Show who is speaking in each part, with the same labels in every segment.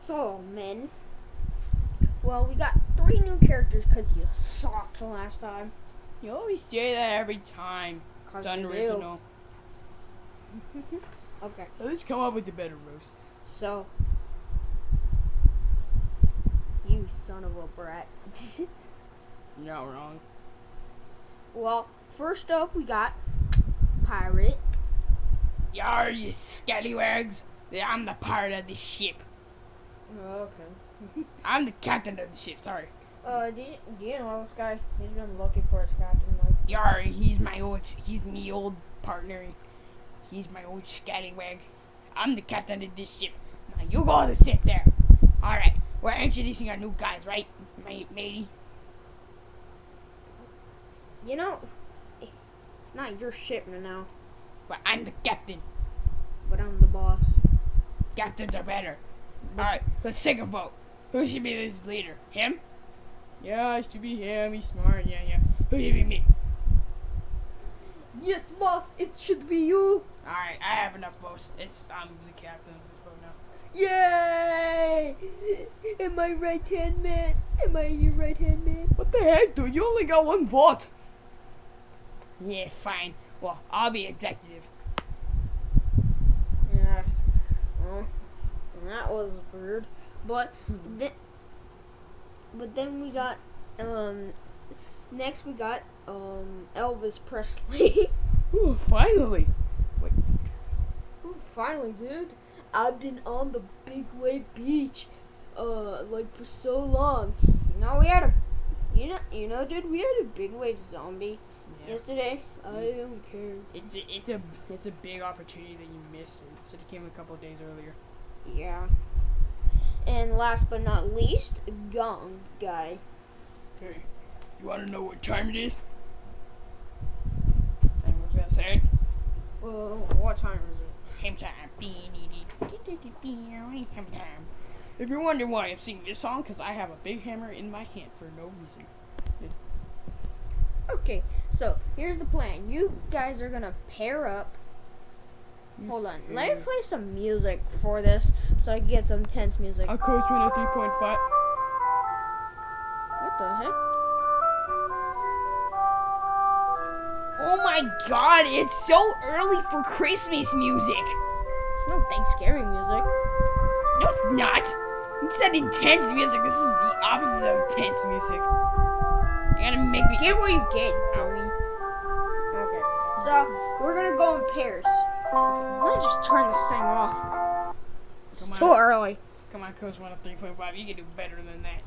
Speaker 1: So, men. Well, we got 3 new characters because you sucked last time.
Speaker 2: You always say that every time.
Speaker 1: Cause
Speaker 2: It's
Speaker 1: you
Speaker 2: unoriginal.
Speaker 1: do. Okay.
Speaker 2: Let's come up with a better roast.
Speaker 1: So, you son of a brat.
Speaker 2: You're not wrong.
Speaker 1: Well, first up we got Pirate.
Speaker 2: Yar, you scallywags. I'm the pirate of this ship.
Speaker 1: Okay.
Speaker 2: I'm the captain of the ship, sorry.
Speaker 1: Do you know this guy? He's been looking for his captain, like.
Speaker 2: Yar, he's me old partner. He's my old scallywag. I'm the captain of this ship. Now you go to sit there. Alright, we're introducing our new guys, right, matey?
Speaker 1: You know, it's not your ship now,
Speaker 2: But I'm the captain.
Speaker 1: but I'm the boss.
Speaker 2: Captains are better. Alright, let's take a vote. Who should be this leader? Him? Yeah, it should be him. He's smart. Yeah. Who should be me?
Speaker 1: Yes, boss, it should be you.
Speaker 2: Alright, I have enough votes. I'm the captain of this boat now.
Speaker 1: Yay! Am I right hand man? Am I your right hand man?
Speaker 2: What the heck, dude? You only got 1 vote. Yeah, fine. Well, I'll be executive.
Speaker 1: Yeah. Well, that was weird. But then we got next we got Elvis Presley.
Speaker 2: Ooh, finally. Wait.
Speaker 1: Ooh, finally, dude. I've been on the Big Wave Beach like for so long. You know, dude, we had a big wave zombie yesterday. I don't care.
Speaker 2: It's a big opportunity that you missed. It should have came a couple of days earlier.
Speaker 1: Yeah. And last but not least, Gong Guy.
Speaker 2: Hey, you want to know what time it is? Anyone's gonna say it?
Speaker 1: What time is it?
Speaker 2: Ham time. Ham time. If you're wondering why I'm singing this song, because I have a big hammer in my hand for no reason.
Speaker 1: Okay, so here's the plan. You guys are gonna pair up. Hold on. Let me play some music for this so I can get some tense music.
Speaker 2: I'll coach 103.5.
Speaker 1: What the heck?
Speaker 2: Oh my god, it's so early for Christmas music.
Speaker 1: It's no Thanksgiving music.
Speaker 2: No, it's not. You said intense music. This is the opposite of intense music. You're gonna make me
Speaker 1: Get what you get, dummy. Okay, so we're gonna go in pairs. Let's just turn this thing off. It's too early.
Speaker 2: Come on, Coach 103.5. You can do better than that.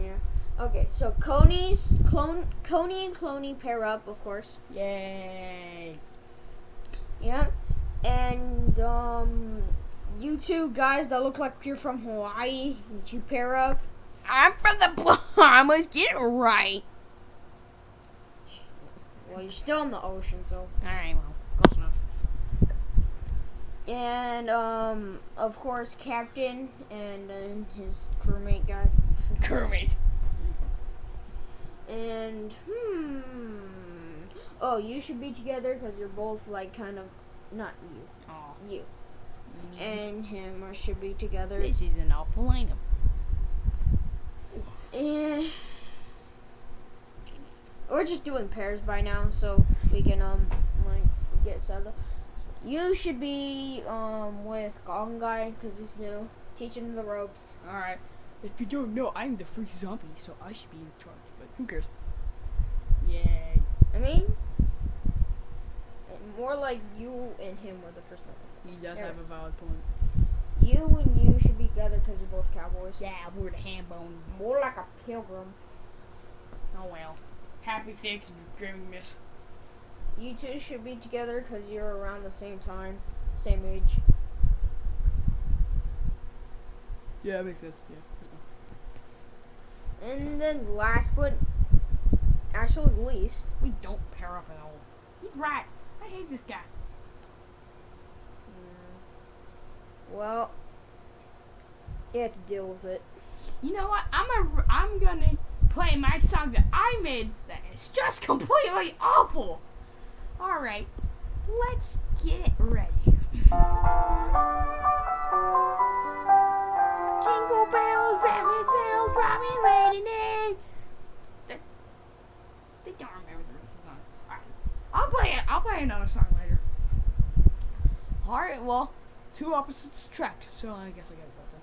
Speaker 1: Yeah. Okay, so Coney and Cloney pair up, of course.
Speaker 2: Yay.
Speaker 1: Yeah. And you two guys that look like you're from Hawaii, you pair up.
Speaker 2: I'm from the Bahamas. Get it right.
Speaker 1: Well, you're still in the ocean, so.
Speaker 2: Alright, well, close enough.
Speaker 1: And of course, Captain and his crewmate guy.
Speaker 2: Kermit.
Speaker 1: And oh, you should be together because you're both like kind of not you.
Speaker 2: Oh.
Speaker 1: You and him should be together.
Speaker 2: This is an awful lineup.
Speaker 1: And we're just doing pairs by now, so we can like get settled. You should be with Gong Guy because he's new, teaching him the ropes.
Speaker 2: Alright. If you don't know, I'm the first zombie, so I should be in charge. But who cares? Yay.
Speaker 1: I mean, more like you and him were the first one.
Speaker 2: He does have a valid point.
Speaker 1: You and you should be together because you're both cowboys.
Speaker 2: Yeah, we're the ham bone.
Speaker 1: More like a pilgrim.
Speaker 2: Oh well. Happy Thanksgiving, miss.
Speaker 1: You two should be together because you're around the same time, same age.
Speaker 2: Yeah, that makes sense. Yeah.
Speaker 1: And then last but actually least,
Speaker 2: We don't pair up at all. He's right. I hate this guy.
Speaker 1: well, you have to deal with it.
Speaker 2: You know what? I'm gonna play my song that I made that is just completely awful. All right, let's get ready. Jingle I've been waiting. They don't remember the rest of the song. Alright. I'll play another song later. Alright, well, two opposites attract, so I guess I gotta go then.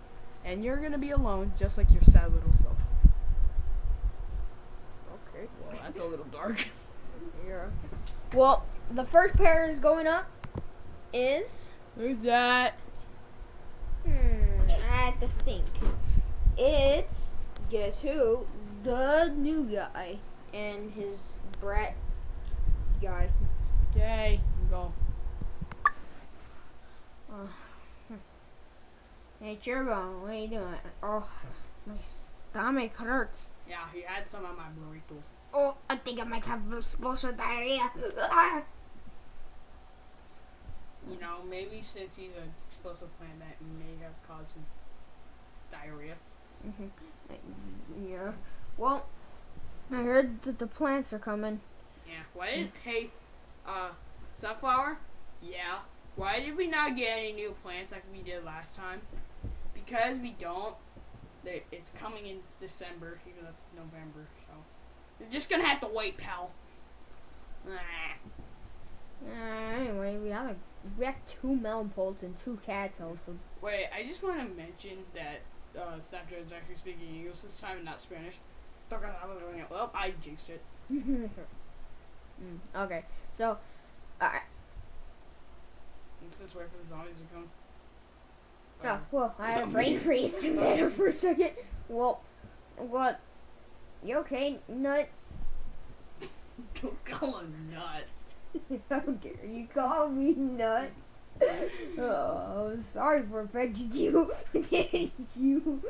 Speaker 2: And you're gonna be alone, just like your sad little self. Okay, well, that's a little dark.
Speaker 1: Yeah. Well, the first pair is going up is...
Speaker 2: Who's that?
Speaker 1: I have to think. It's, guess who? The new guy and his brat guy.
Speaker 2: Okay, go.
Speaker 1: Hey, Cheerbone, what are you doing? Oh, my stomach hurts.
Speaker 2: Yeah, he had some of my burritos.
Speaker 1: Oh, I think I might have explosive diarrhea.
Speaker 2: You know, maybe since he's an explosive plant, that may have caused his diarrhea.
Speaker 1: Yeah. Well, I heard that the plants are coming.
Speaker 2: Yeah. Hey, sunflower? Yeah. Why did we not get any new plants like we did last time? Because we don't. It's coming in December, even though it's November, so. You're just gonna have to wait, pal.
Speaker 1: Anyway, we have 2 melon poles and 2 cattails. So.
Speaker 2: Wait, I just want to mention that Snapchat is actually speaking English this time and not Spanish. Well, I jinxed it.
Speaker 1: Okay, so,
Speaker 2: Let's just wait for the zombies to come.
Speaker 1: oh, well, I had a brain freeze there for a second. Well, what? You okay, Nut?
Speaker 2: Don't call him Nut.
Speaker 1: How dare you call me Nut? Oh, sorry for offending you. Did you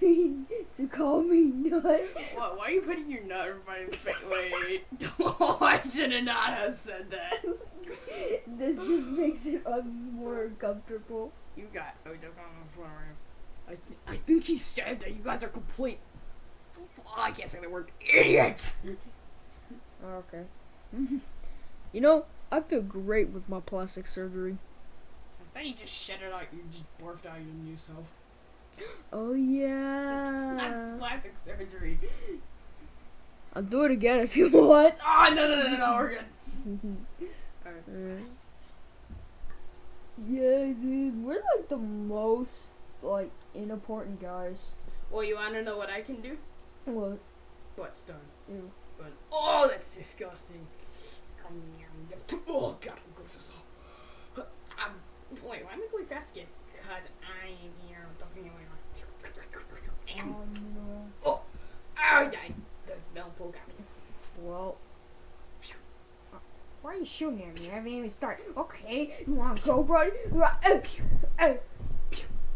Speaker 1: mean to call me Nut?
Speaker 2: What? Why are you putting your nut in front of his face? Wait. Oh, I should have not have said that.
Speaker 1: This just makes it more uncomfortable.
Speaker 2: You got. Oh, don't call him in front of him. I think he said that you guys are complete. I can't say the word idiots.
Speaker 1: Okay. You know, I feel great with my plastic surgery.
Speaker 2: I thought you just shed it out. You just barfed out your new self.
Speaker 1: Oh yeah.
Speaker 2: That's plastic surgery.
Speaker 1: I'll do it again if you want.
Speaker 2: Oh no, we're good. Alright.
Speaker 1: Yeah, dude, we're like the most unimportant guys.
Speaker 2: Well, you wanna know what I can do?
Speaker 1: What?
Speaker 2: What's done?
Speaker 1: Ew.
Speaker 2: But that's disgusting. Oh god, I'm gross as hell. Wait, why am I going fast again? Cause I am here. Don't get me wrong.
Speaker 1: Oh no.
Speaker 2: Oh, I died. The melon pole got me.
Speaker 1: Well, why are you shooting at me? I haven't even started. Okay, you want to go, buddy?
Speaker 2: What an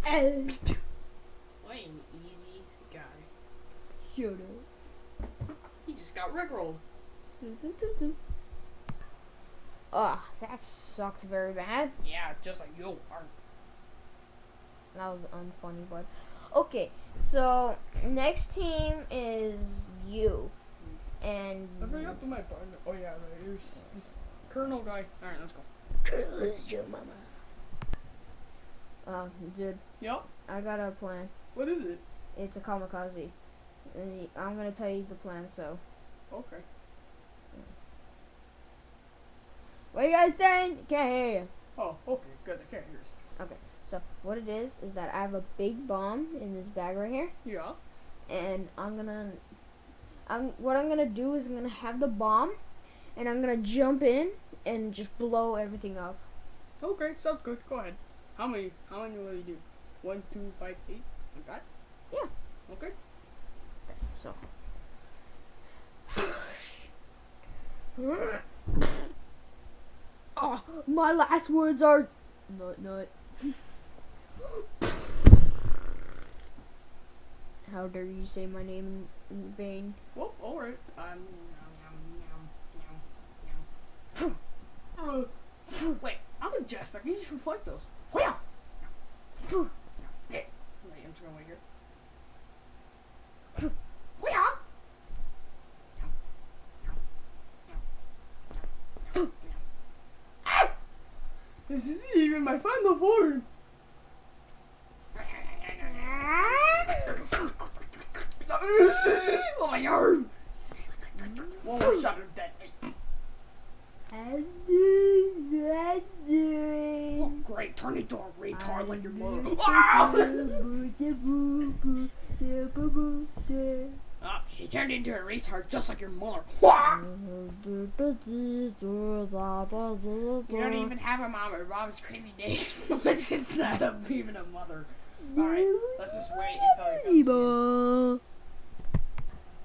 Speaker 2: easy guy.
Speaker 1: Shut up.
Speaker 2: He just got rickrolled.
Speaker 1: Ugh, that sucked very bad.
Speaker 2: Yeah, just like you are.
Speaker 1: That was unfunny, but okay. So next team is you, and
Speaker 2: I forgot to my partner. Oh yeah, right. Here's this Colonel guy. All right, let's go.
Speaker 1: who's your mama? Dude,
Speaker 2: Yep.
Speaker 1: I got a plan.
Speaker 2: What is it?
Speaker 1: It's a kamikaze. And I'm gonna tell you the plan. So,
Speaker 2: Okay.
Speaker 1: what are you guys saying? Can't hear you.
Speaker 2: Oh, okay. Good. I can't hear us.
Speaker 1: So what it is that I have a big bomb in this bag right here,
Speaker 2: Yeah.
Speaker 1: and what I'm gonna do is I'm gonna have the bomb, and I'm gonna jump in and just blow everything up.
Speaker 2: Okay, sounds good. Go ahead. How many will you do? 1, 2, 5, 8. Like that?
Speaker 1: Yeah.
Speaker 2: Okay.
Speaker 1: So. Oh, my last words are nut. How dare you say my name in vain?
Speaker 2: Well, all right. Wait, I'm a jester. You just reflect those. Wait, I'm just gonna wait here. This isn't even my final form. fire! One more shot of dead. Oh, great, turn into a retard like your mother. Oh, he turned into a retard just like your mother. You don't even have a mom. Your mom's crazy day. Which is not even a mother. Alright, let's just wait until he comes.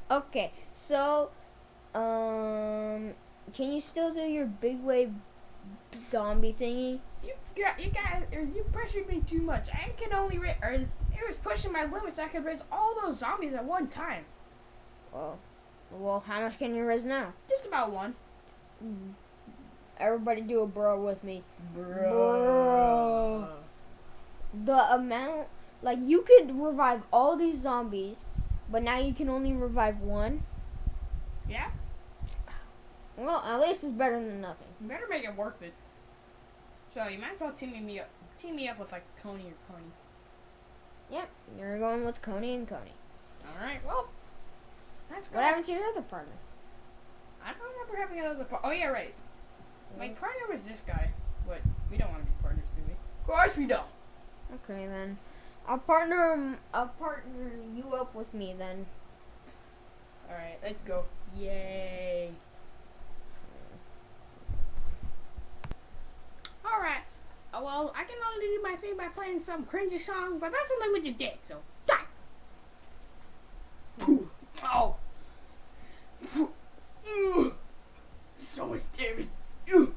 Speaker 1: Okay, so, can you still do your big wave zombie thingy?
Speaker 2: You guys, you pressured me too much. I can only it was pushing my limits. I could raise all those zombies at one time.
Speaker 1: Well, how much can you raise now?
Speaker 2: Just about one.
Speaker 1: Everybody do a bro with me.
Speaker 2: Bro.
Speaker 1: The amount, like, you could revive all these zombies, but now you can only revive one.
Speaker 2: Yeah?
Speaker 1: Well, at least it's better than nothing.
Speaker 2: You better make it worth it. So you might as well team me up with like Coney or Coney.
Speaker 1: Yep, you're going with Coney and Coney.
Speaker 2: Alright, well. That's good.
Speaker 1: What happened to your other partner?
Speaker 2: I don't remember having another partner. Oh yeah, right. My partner was this guy, but we don't want to be partners, do we? Of course we don't.
Speaker 1: Okay then, I'll partner you up with me then.
Speaker 2: All right, let's go. Yay! All right. Well, I can only do my thing by playing some cringy song, but that's only what you did. So die. Oh. So much damage.
Speaker 1: Don't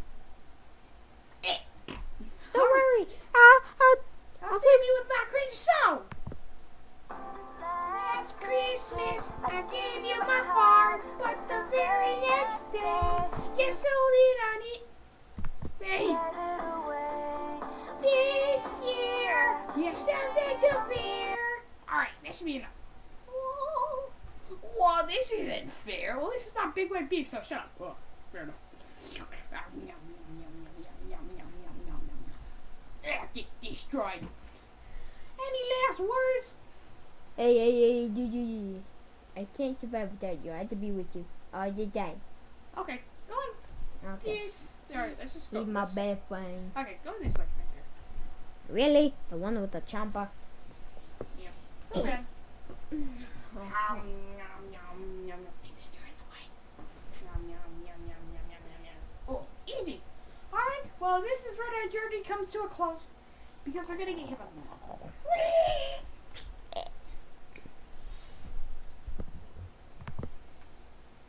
Speaker 1: worry,
Speaker 2: I'll save you with my cringy song. Last Christmas, I gave you my farm, but the very next day, you sold it on it. Hey. This year, you have something to fear. Alright, that should be enough. Whoa, this isn't fair. Well, this is not Big Red Beef, so shut up. Well, fair enough. Get destroyed. Any last words?
Speaker 1: Hey, dude. I can't survive without you. I have to be with you all the time.
Speaker 2: Okay, go on.
Speaker 1: Okay.
Speaker 2: This. Alright, let's just go.
Speaker 1: He's my best friend.
Speaker 2: Okay, go in this section right there.
Speaker 1: Really? The one with the champa?
Speaker 2: Yeah. Okay. Oh, easy. Alright, well, this is where our journey comes to a close. Because we're gonna get hit by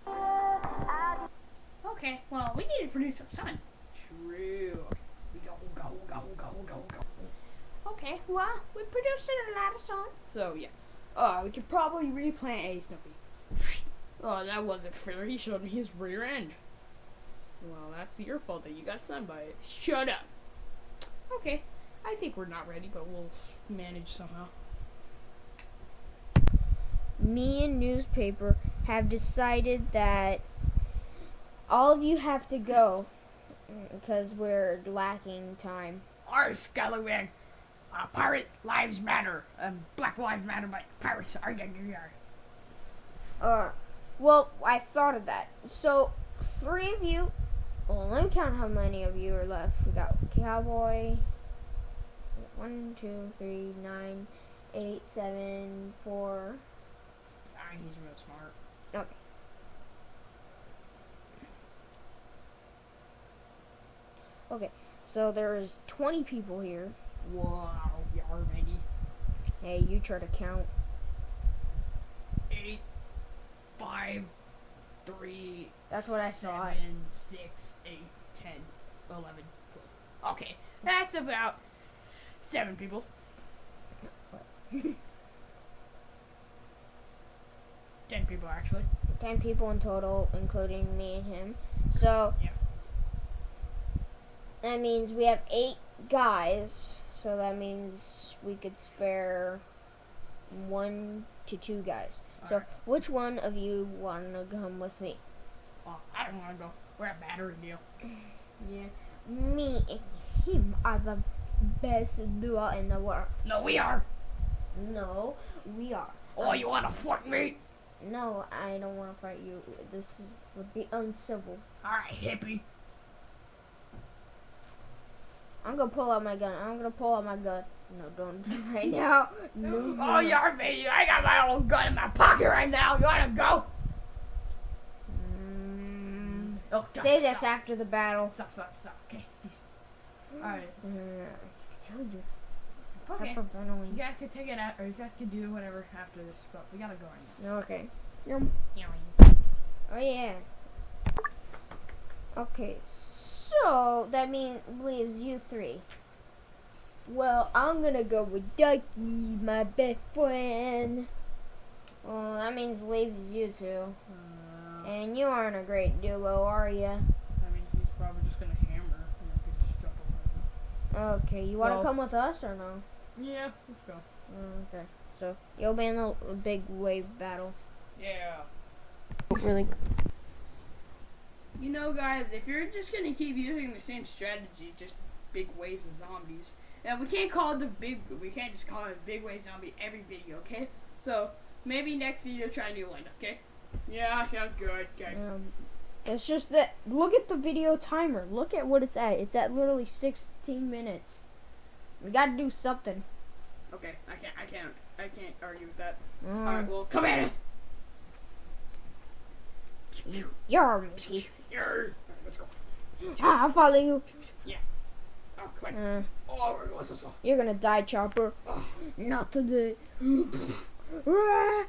Speaker 2: the Okay, well, we need to produce some sun. True. We go. Okay, well, we produced a lot of sun. So, yeah. We could probably replant a Snoopy. Oh, that wasn't fair. He showed me his rear end. Well, that's your fault that you got sun by it. Shut up. Okay, I think we're not ready, but we'll manage somehow.
Speaker 1: Me and newspaper have decided that all of you have to go because we're lacking time.
Speaker 2: Our scallywag. Pirate lives matter. Black lives matter, but pirates are.
Speaker 1: Well, I thought of that. So, 3 of you. Well, let me count how many of you are left. We got Cowboy. 1, 2, 3, 9, 8, 7, 4.
Speaker 2: He's real smart.
Speaker 1: Okay. Okay, so there's 20 people here.
Speaker 2: Wow, you are ready.
Speaker 1: Hey, you try to count.
Speaker 2: 8, 5, 3.
Speaker 1: That's what I
Speaker 2: 7,
Speaker 1: thought.
Speaker 2: 6, 8, 10, 11, 12. Okay, that's about 7 people. 10 people, actually.
Speaker 1: 10 people in total, including me and him. So,
Speaker 2: Yeah.
Speaker 1: that means we have 8 guys. So that means we could spare 1 to 2 guys. So,
Speaker 2: Alright.
Speaker 1: which one of you want to come with me?
Speaker 2: Well, I don't want to go. We're a battery deal.
Speaker 1: Yeah. Me and him are the best duo in the world.
Speaker 2: No, we are.
Speaker 1: No, we are.
Speaker 2: Oh, you want to fuck me?
Speaker 1: No, I don't want to fight you. This would be uncivil.
Speaker 2: Alright, hippie.
Speaker 1: I'm gonna pull out my gun. No, don't do it right now. No.
Speaker 2: Oh, you're me. I got my own gun in my pocket right now. You wanna go? Oh, God,
Speaker 1: Say this
Speaker 2: stop.
Speaker 1: after the battle.
Speaker 2: Stop. Okay, jeez. Alright.
Speaker 1: I told you.
Speaker 2: Okay. You
Speaker 1: Hyperventilating.
Speaker 2: guys can take it out, or you guys can do whatever after this, but we gotta go right now.
Speaker 1: Okay.
Speaker 2: Yoing.
Speaker 1: Oh yeah. Okay, so that leaves you three. Well, I'm gonna go with Ducky, my best friend. Well, that means leaves you two. And you aren't a great duo, are ya?
Speaker 2: I mean, he's probably just gonna hammer, and I could just jump over him.
Speaker 1: Okay, you wanna come with us or no?
Speaker 2: Yeah, let's go.
Speaker 1: Okay, so you'll be in the big wave battle.
Speaker 2: Yeah.
Speaker 1: Really?
Speaker 2: You know, guys, if you're just gonna keep using the same strategy, just big waves of zombies, now we can't just call it big wave zombie every video, okay? So maybe next video try a new one, okay? Yeah, sounds good. Okay.
Speaker 1: It's just that look at the video timer. Look at what it's at. It's at literally 16 minutes. We gotta do something.
Speaker 2: Okay, I can't argue with that. All right, well, come at us.
Speaker 1: You're me.
Speaker 2: Alright, let's go.
Speaker 1: I'll follow you.
Speaker 2: Oh, come on. Oh, we're going so slow.
Speaker 1: You're gonna die, Chopper.
Speaker 2: Oh.
Speaker 1: Not today.
Speaker 2: Oh,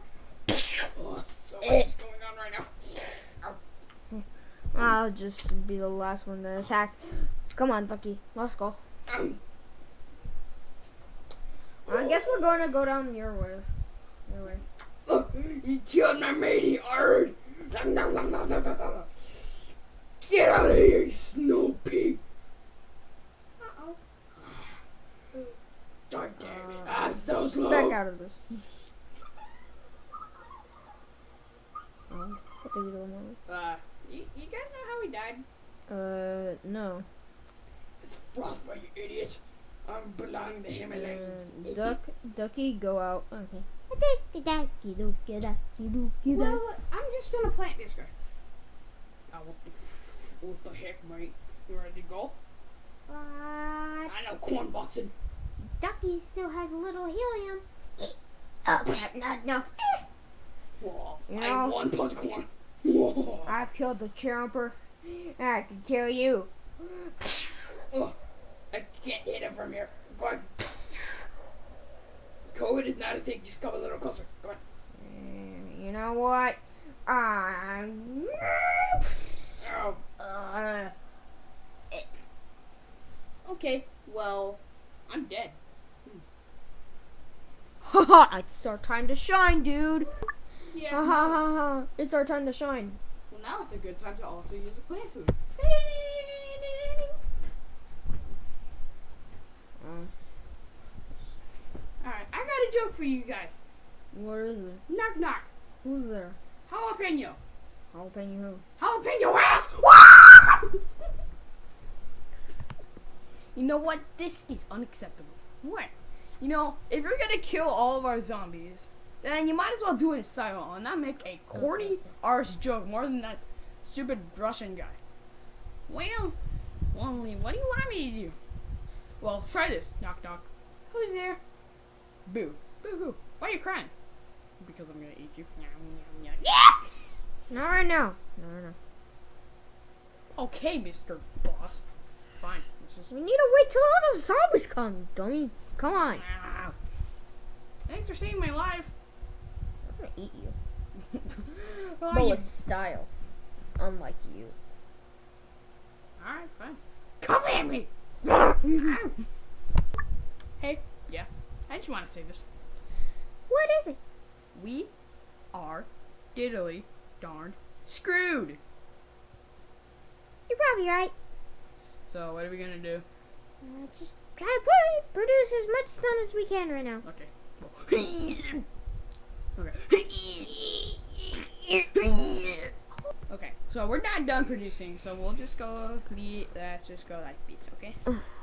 Speaker 2: so much is going on right now.
Speaker 1: I'll just be the last one to attack. Come on, Ducky. Let's go. I guess we're going to go down your way.
Speaker 2: You killed my matey, Ard. Get out of here, you snow pig.
Speaker 1: Uh-oh.
Speaker 2: God damn it, I'm so slow.
Speaker 1: Back out of this. What the little moment?
Speaker 2: You guys know how he died?
Speaker 1: No.
Speaker 2: It's Frostbite, you idiot. I belong to Himalayas.
Speaker 1: Ducky, go out. Okay.
Speaker 2: Well, I'm just gonna plant this guy. What the heck, mate? You ready to go? I know corn boxing.
Speaker 1: Ducky still has a little helium. That's not enough.
Speaker 2: Whoa,
Speaker 1: You
Speaker 2: I
Speaker 1: know-
Speaker 2: one punch corn. Whoa.
Speaker 1: I've killed the Chomper. I can kill you.
Speaker 2: Oh, I can't hit him from here. Go on. COVID is not a thing. Just come a little closer. Come on.
Speaker 1: You know what?
Speaker 2: Oh. Okay. Well, I'm dead.
Speaker 1: Haha! It's our time to shine, dude.
Speaker 2: Yeah.
Speaker 1: Ha ha ha ha! It's our time to shine.
Speaker 2: Well, now it's a good time to also use a plant food. Alright, I got a joke for you guys.
Speaker 1: What is it?
Speaker 2: Knock knock.
Speaker 1: Who's there?
Speaker 2: Jalapeno.
Speaker 1: Jalapeno who?
Speaker 2: Jalapeno ass! You know what? This is unacceptable. What? You know, if you're gonna kill all of our zombies, then you might as well do it in style and not make a corny arse joke more than that stupid Russian guy. Well, what do you want me to do? Well, try this. Knock knock. Who's there? Boo. Boo hoo. Why are you crying? Because I'm gonna eat you. Yeah!
Speaker 1: Not right now. No.
Speaker 2: Okay, Mr. Boss. Fine.
Speaker 1: We need to wait till all the zombies come, dummy. Come on.
Speaker 2: Ah. Thanks for saving my life.
Speaker 1: I'm gonna eat you.
Speaker 2: Well,
Speaker 1: But
Speaker 2: you-
Speaker 1: with style. Unlike you.
Speaker 2: Alright, fine. Come at me! Hey, yeah. I just want to say this.
Speaker 1: What is it?
Speaker 2: We are diddly darned screwed.
Speaker 1: You're probably right.
Speaker 2: So, what are we gonna do?
Speaker 1: Just try to produce as much sun as we can right now.
Speaker 2: Okay. Okay, so we're not done producing, so we'll just go, let's just go like this, okay?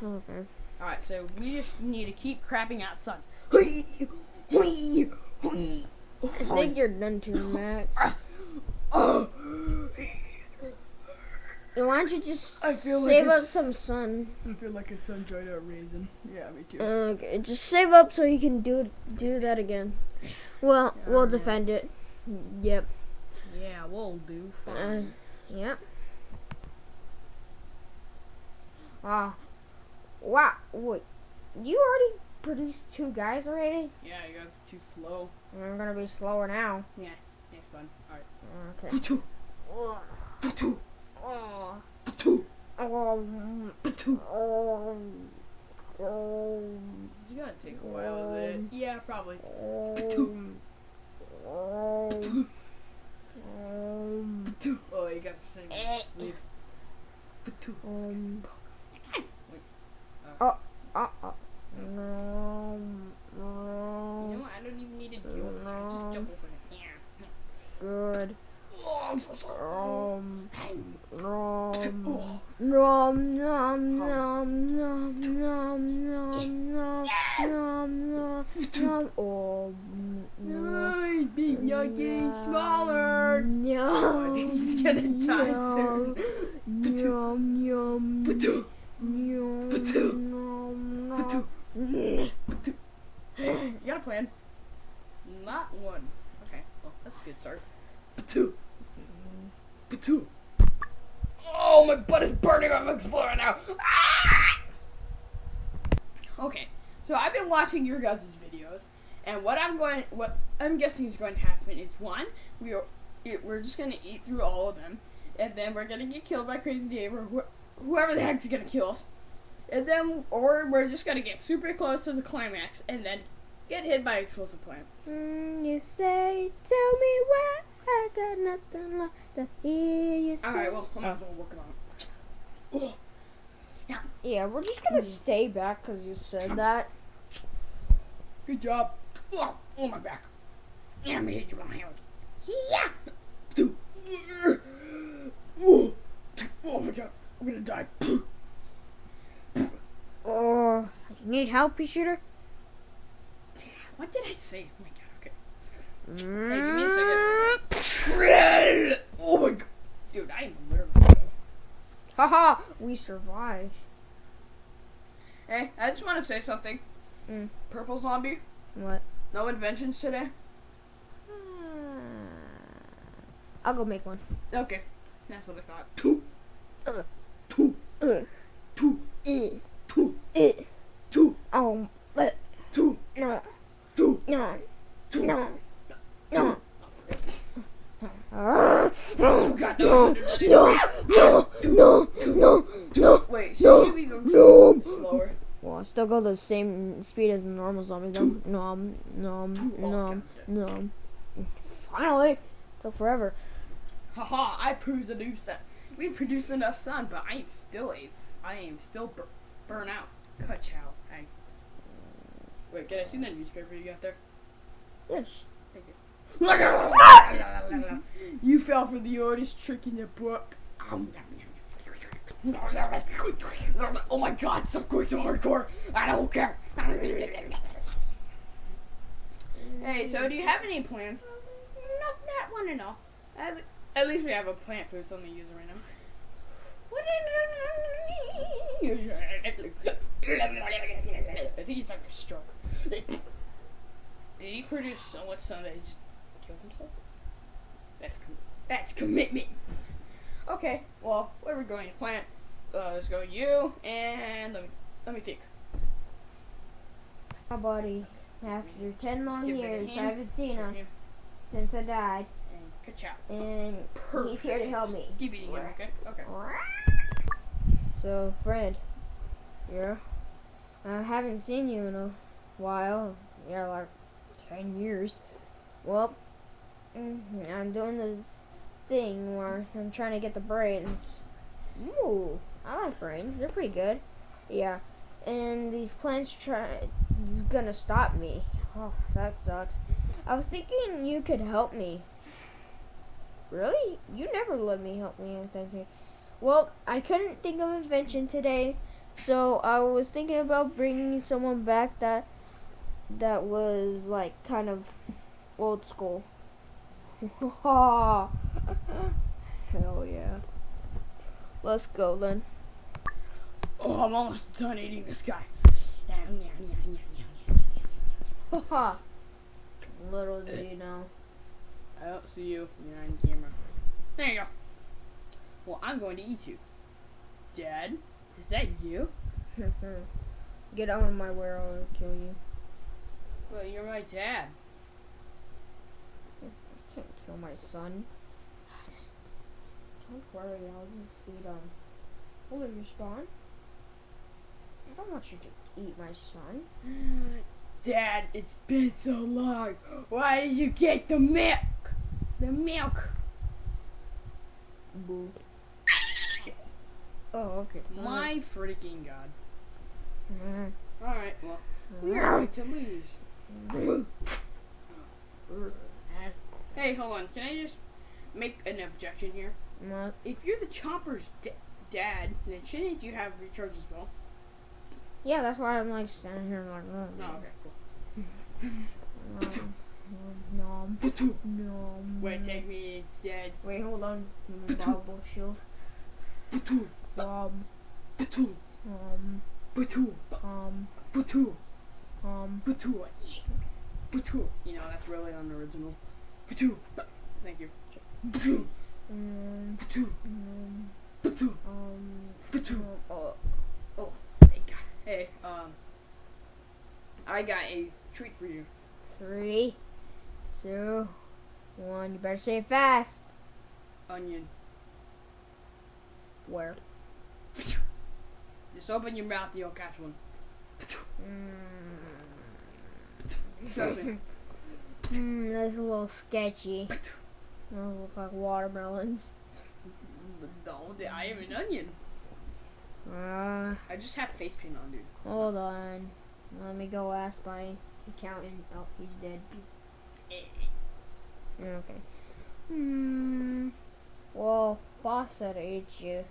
Speaker 1: Okay.
Speaker 2: Alright, so we just need to keep crapping out sun.
Speaker 1: think you're done too, Max. Why don't you just
Speaker 2: I feel like
Speaker 1: save up
Speaker 2: it's-
Speaker 1: some sun?
Speaker 2: I feel like a sun dried out raisin. Yeah, me too.
Speaker 1: Okay, just save up so you can do that again. Well, we'll
Speaker 2: Alright.
Speaker 1: defend it. Yep.
Speaker 2: Yeah, we'll do fine.
Speaker 1: Yep. Wow. Wait. You already produced 2 guys already?
Speaker 2: Yeah, you got too slow.
Speaker 1: We're gonna be slower now.
Speaker 2: Yeah, thanks, bud. Alright.
Speaker 1: Okay.
Speaker 2: Two.
Speaker 1: Ugh.
Speaker 2: Two.
Speaker 1: Oh.
Speaker 2: Two.
Speaker 1: Two.
Speaker 2: It's gonna take a while, is it? Yeah, probably. Two. Oh, you got to sing in your sleep. Two. You know what? I don't even need to deal with this. I just jump over it. Yeah.
Speaker 1: Good.
Speaker 2: Oh, I'm so sorry.
Speaker 1: Nom nom nom nom nom nom nom nom nom. Oh,
Speaker 2: He's getting smaller.
Speaker 1: no.
Speaker 2: I think he's gonna die soon.
Speaker 1: Yum yum.
Speaker 2: Two. You got a plan? Not one. Okay, well, that's a good start. Two. Oh, my butt is burning. I'm exploding now. Ah! Okay, so I've been watching your guys' videos, and what I'm guessing is going to happen is one, we're just gonna eat through all of them, and then we're gonna get killed by Crazy Dave or whoever the heck's gonna kill us, and then or we're just gonna get super close to the climax and then get hit by an explosive plant.
Speaker 1: You say, tell me why I got nothing left to hear you say.
Speaker 2: All right, well, I might as well work on it. Oh,
Speaker 1: Yeah, we're just gonna stay back because you said that.
Speaker 2: good job. Oh, my back. Yeah, I'm gonna hit you with my hand. Yeah. Oh my god, I'm gonna die.
Speaker 1: Oh, you need help, you shooter?
Speaker 2: What did I say? Oh my god, okay. Hey,
Speaker 1: Mm.
Speaker 2: give me a second. Oh my god. Dude, I am literally.
Speaker 1: Haha, we survived.
Speaker 2: Hey, I just want to say something.
Speaker 1: Mm.
Speaker 2: Purple zombie,
Speaker 1: What?
Speaker 2: no inventions today?
Speaker 1: I'll go make one.
Speaker 2: Okay, that's what I thought.
Speaker 1: Uh.
Speaker 2: Two.
Speaker 1: Uh.
Speaker 2: Two.
Speaker 1: Two.
Speaker 2: Two.
Speaker 1: But
Speaker 2: Two.
Speaker 1: no,
Speaker 2: Two.
Speaker 1: no,
Speaker 2: Two.
Speaker 1: no,
Speaker 2: Two.
Speaker 1: no.
Speaker 2: Oh god,
Speaker 1: No,
Speaker 2: no.
Speaker 1: no.
Speaker 2: Wait,
Speaker 1: No.
Speaker 2: should we go
Speaker 1: No.
Speaker 2: slower?
Speaker 1: Well, I still go the same speed as the normal zombies. Though. Nom, nom,
Speaker 2: Oh,
Speaker 1: nom,
Speaker 2: God.
Speaker 1: nom. Finally, took forever.
Speaker 2: Haha, I proved a new sun. We produced enough sun, but I am still burnt out. Ka-chow. Wait, can I see that newspaper you got there?
Speaker 1: Yes.
Speaker 2: Thank you. You fell for the oldest trick in the book. Oh my god, stop going so hardcore. I don't care. Hey, so do you have any plans? Not one at all. At least we have a plant for something to use right now. I think he's like a stroke. Did he produce so much sun that he just killed himself? That's commitment. Okay, well, what are we going to plant? Let's go you and let me think.
Speaker 1: My buddy, after 10 long
Speaker 2: give it a
Speaker 1: years, I
Speaker 2: hand.
Speaker 1: haven't seen him
Speaker 2: Here,
Speaker 1: since I died,
Speaker 2: and ka-chow.
Speaker 1: and he's here to help me.
Speaker 2: Keep eating him, okay? Okay.
Speaker 1: So, friend, yeah, I haven't seen you in a while. Yeah, like 10 years. Well, I'm doing this thing where I'm trying to get the brains. Ooh, I like brains. They're pretty good. Yeah, and these plants is gonna stop me. Oh, that sucks. I was thinking you could help me. Really? You never let me help me with anything. Well, I couldn't think of invention today, so I was thinking about bringing someone back that was like kind of old school. Hell yeah. Let's go then.
Speaker 2: Oh, I'm almost done eating this guy.
Speaker 1: Haha. Little do you know.
Speaker 2: I don't see you. You're on camera. There you go. Well, I'm going to eat you. Dad, is that you?
Speaker 1: Get out of my way or I'll kill you.
Speaker 2: Well, you're my dad.
Speaker 1: I can't kill my son. Don't worry, I'll just eat him. Will you respond? I don't want you to eat my son.
Speaker 2: Dad, it's been so long. Why did you get the milk? The milk.
Speaker 1: Boo. Oh, okay.
Speaker 2: My freaking god.
Speaker 1: Mm.
Speaker 2: Alright, well, we are going to lose. Hey, hold on. Can I just make an objection here?
Speaker 1: What?
Speaker 2: If you're the Chomper's dad, then shouldn't you have recharge as well?
Speaker 1: Yeah, that's why I'm like standing here like.
Speaker 2: Oh, okay, cool.
Speaker 1: Nom. Nom.
Speaker 2: Wait, take me instead.
Speaker 1: Wait, hold on. Bobble shield. Bob.
Speaker 2: You know, that's really unoriginal. Thank you. Oh, thank God. Hey, I got a treat for you.
Speaker 1: 3, 2, 1. You better say it fast.
Speaker 2: Onion.
Speaker 1: Where?
Speaker 2: Just open your mouth, you'll catch one. Trust me.
Speaker 1: That's a little sketchy. Those look like watermelons.
Speaker 2: No, I am an onion. I just have face paint on, dude.
Speaker 1: Hold on. Let me go ask my accountant. Oh, he's dead. Okay. Well, boss said I ate you.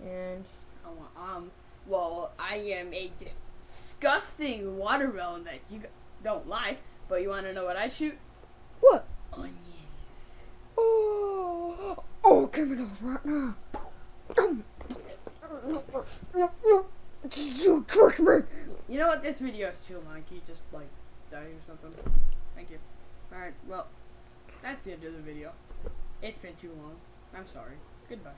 Speaker 1: And
Speaker 2: Well, I am a disgusting watermelon that you don't like, but you want to know what I shoot?
Speaker 1: what?
Speaker 2: Onions.
Speaker 1: Oh, give me those right now. You tricked me.
Speaker 2: You know what? This video is too long. Can you just, like, die or something? Thank you. Alright, well, that's the end of the video. It's been too long. I'm sorry. Goodbye.